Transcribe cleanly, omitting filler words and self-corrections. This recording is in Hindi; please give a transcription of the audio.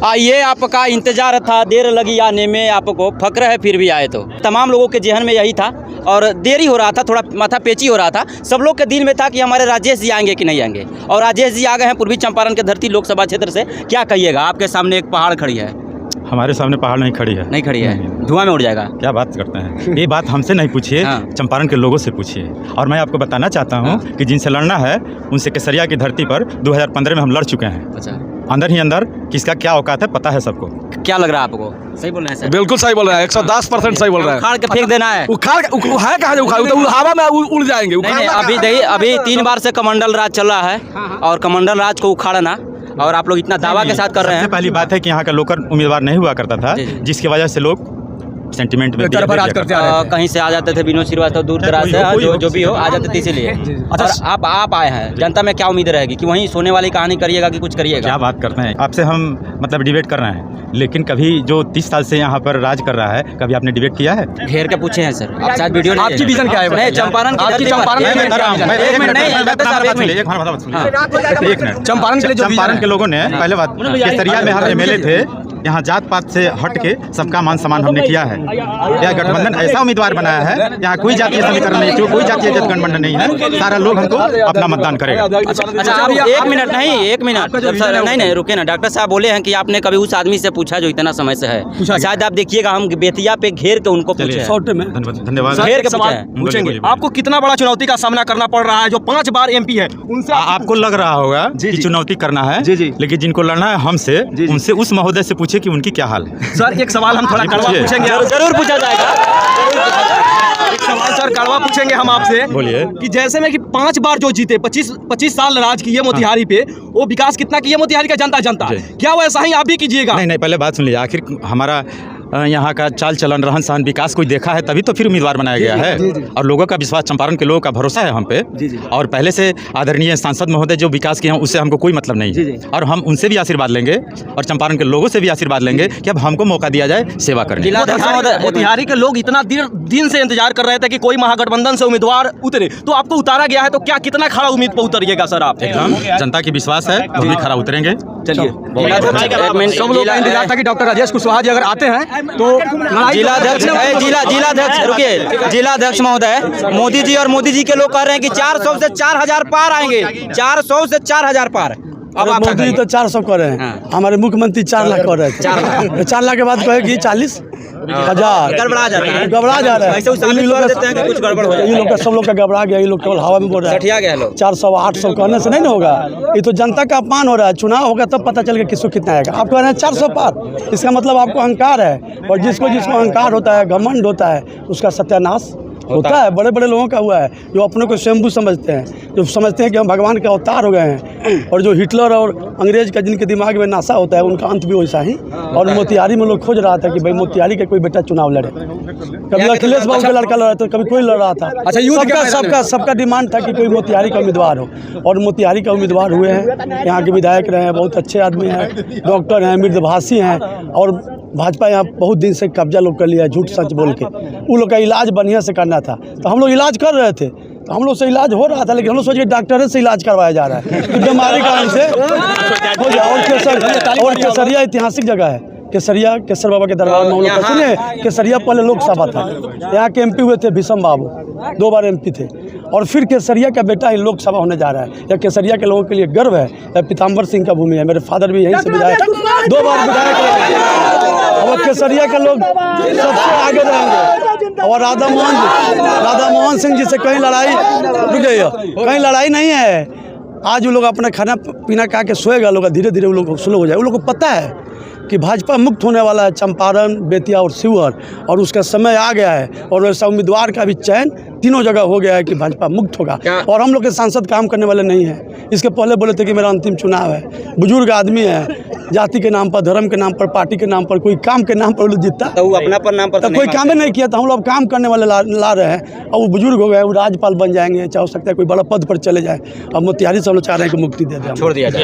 आइए, आपका इंतजार था, देर लगी आने में, आपको फक्र है फिर भी आए। तो तमाम लोगों के जहन में यही था और देरी हो रहा था, थोड़ा माथा पेची हो रहा था। सब लोग के दिल में था कि हमारे राजेश जी आएंगे कि नहीं आएंगे, और राजेश जी आ गए हैं पूर्वी चंपारण के धरती लोकसभा क्षेत्र से। क्या कहिएगा? आपके सामने एक पहाड़ खड़ी है। हमारे सामने पहाड़ नहीं खड़ी है। नहीं खड़ी है, धुआं में उड़ जाएगा। क्या बात करते हैं? ये बात हमसे नहीं पूछिए, हाँ। चंपारण के लोगों से पूछिए। और मैं आपको बताना चाहता हूँ कि जिनसे लड़ना है उनसे केसरिया की धरती पर 2015 में हम लड़ चुके हैं। अच्छा, अंदर ही अंदर किसका क्या औकात है पता है सबको। क्या लग रहा है आपको? सही बोल रहे हैं सर? बिल्कुल सही बोल रहा है, 110% सही बोल रहा है। उखाड़ के फेंक देना है। उखाड़ है कहाँ से उखाड़, तो हवा में उड़ जाएंगे। अभी 3 बार से कमंडल राज चल रहा है और कमंडल राज को उखाड़ना, और आप लोग इतना दावा के साथ कर रहे हैं। सबसे पहली बात है कि यहाँ का लोकल उम्मीदवार नहीं हुआ करता था, जिसकी वजह से लोग सेंटिमेंट में कहीं से आ जाते थे, विनोद श्रीवास्तव दूर दराज से जो भी हो आ जाते थे, इसीलिए। अच्छा, आप आए हैं, जनता में क्या उम्मीद रहेगी कि वहीं सोने वाली कहानी करिएगा कि कुछ करिएगा? क्या बात करते हैं, आपसे हम मतलब डिबेट कर रहे हैं, लेकिन कभी जो 30 साल से यहाँ पर राज कर रहा है, कभी आपने डिबेट किया है? घेर के पूछे हैं सर, आप शायद वीडियो नहीं। आपकी विजन क्या है? नहीं, चंपारण की धरती चंपारण के लोगों ने पहले बात, केसरिया में हम एमएलए थे, यहाँ जात पात से हट के सबका मान सम्मान हमने किया है। यह गठबंधन ऐसा उम्मीदवार बनाया है, यहाँ कोई जातीय समीकरण नहीं है, कोई जातीय गठबंधन नहीं है, सारा लोग हमको अपना मतदान करेगा। अच्छा, आप 1 मिनट नहीं रुके ना। डॉक्टर साहब बोले हैं कि आपने कभी उस आदमी से पूछा जो इतना समय से है, शायद आप देखिएगा, हम बेतिया पे घेर के उनको पूछे। धन्यवाद। घेर के पूछेंगे, आपको कितना बड़ा चुनौती का सामना करना पड़ रहा है? जो 5 बार MP है उनसे आपको लग रहा होगा कि चुनौती करना है, लेकिन जिनको लड़ना है हमसे, उनसे उस महोदय से पूछे कि उनकी क्या हाल है। सर एक सवाल हम थोड़ा कड़वा पूछेंगे, जरूर पूछा जाएगा। एक सवाल सर कड़वा पूछेंगे हम आपसे। बोलिए। कि जैसे में कि 5 बार जो जीते, 25 साल राज किए मोतिहारी पे, वो विकास कितना किए मोतिहारी का जनता क्या वैसा ही आप भी कीजिएगा? नहीं, पहले बात सुन लीजिए। आखिर हमारा यहाँ का चाल चलन, रहन सहन, विकास कोई देखा है तभी तो फिर उम्मीदवार बनाया गया है। और लोगों का विश्वास, चंपारण के लोगों का भरोसा है हम पे। और पहले से आदरणीय सांसद महोदय जो विकास किए हैं उससे हमको कोई मतलब नहीं है, और हम उनसे भी आशीर्वाद लेंगे और चंपारण के लोगों से भी आशीर्वाद लेंगे कि अब हमको मौका दिया जाए सेवा करने। मोतिहारी के लोग इतना दिन से इंतजार कर रहे थे कि कोई महागठबंधन से उम्मीदवार उतरे, तो आपको उतारा गया है, तो क्या कितना खड़ा उम्मीद पर उतरिएगा सर आप? एकदम जनता की विश्वास है, हम भी खड़ा उतरेंगे। चलिए, सब लोग का इंतजार था कि डॉक्टर राजेश कुशवाहा जी अगर आते हैं तो जिलाध्यक्ष महोदय, मोदी जी और मोदी जी के लोग कह रहे हैं कि 400 से 4000 पार आएंगे, 400 से 4000 पार। अब मोदी तो 400 कर रहे हैं, हमारे मुख्यमंत्री 4 लाख कर रहे थे। 4 लाख के बाद कहेगी 40,000। गड़बड़ा जा रहा है, कुछ गड़बड़ हो जाए। ये लोग का सब लोग का घबरा गया, ये लोग केवल हवा में बोल रहे हैं। 400 800 कहने से नहीं होगा, ये तो जनता का अपमान हो रहा है। चुनाव होगा तब पता चलेगा किसको कितना आएगा। आप कह रहे हैं 400 पार, इसका मतलब आपको अहंकार है, और जिसको अहंकार होता है, घमंड होता है, उसका सत्यानाश होता है। बड़े बड़े लोगों का हुआ है, जो अपने को स्वयंभू समझते हैं, जो समझते हैं कि हम भगवान के अवतार हो गए हैं, और जो हिटलर और अंग्रेज का जिनके दिमाग में नासा होता है, उनका अंत भी वैसा ही। और मोतिहारी में लोग खोज रहा था कि भाई मोतिहारी का कोई बेटा चुनाव लड़े। कभी अखिलेश बाबू का लड़का लड़ रहा था, कभी कोई लड़ रहा था। अच्छा, सबका डिमांड था कि कोई मोतिहारी का उम्मीदवार हो, और मोतिहारी का उम्मीदवार हुए हैं। यहाँ के विधायक रहे हैं, बहुत अच्छे आदमी हैं, डॉक्टर हैं, मृदभाषी हैं, और भाजपा यहाँ बहुत दिन से कब्जा लोग कर लिया है, झूठ सच बोल के। उन लोग का इलाज बढ़िया से करना था, तो हम लोग इलाज कर रहे थे, तो हम लोग से इलाज हो रहा था, लेकिन हम लोग सोचे डॉक्टर से इलाज करवाया जा रहा है कि बीमारी का हमसे हो जाए। और केसरिया ऐतिहासिक जगह है, केसर बाबा के दरबार में हम लोग सुने। केसरिया पहले लोकसभा था, यहाँ के MP हुए थे भीषम बाबू, 2 बार MP थे, और फिर केसरिया का बेटा ही लोकसभा होने जा रहा है। या केसरिया के लोगों के लिए गर्व है, या पीताम्बर सिंह का भूमि है। मेरे फादर भी यहीं से विधायक, 2 बार विधायक रहे, और केसरिया के लोग सबसे आगे रहेंगे। और राधा मोहन सिंह जी से कहीं लड़ाई नहीं है। आज वो लोग अपना खाना पीना खा के सोएगा, लोग धीरे धीरे वो लोग स्लो हो जाए। वो लोग को पता है कि भाजपा मुक्त होने वाला है, चंपारण, बेतिया और शिवहर, और उसका समय आ गया है। और वैसा उम्मीदवार का भी चयन तीनों जगह हो गया है कि भाजपा मुक्त होगा। और हम लोग के सांसद काम करने वाले नहीं हैं। इसके पहले बोले थे कि मेरा अंतिम चुनाव है। बुजुर्ग आदमी है, जाति के नाम पर, धर्म के नाम पर, पार्टी के नाम पर, कोई काम के नाम पर जीतता, तो वो अपना पर नाम पर तो कोई काम ही नहीं किया। तो हम लोग काम करने वाले ला रहे हैं, और वो बुजुर्ग हो गए, वो राज्यपाल बन जाएंगे, चाहे हो सकता है कोई बड़ा पद पर चले जाए। और मोतिहारी से हम लोग चाह रहे हैं कि मुक्ति दे दें, छोड़ दिया जाए।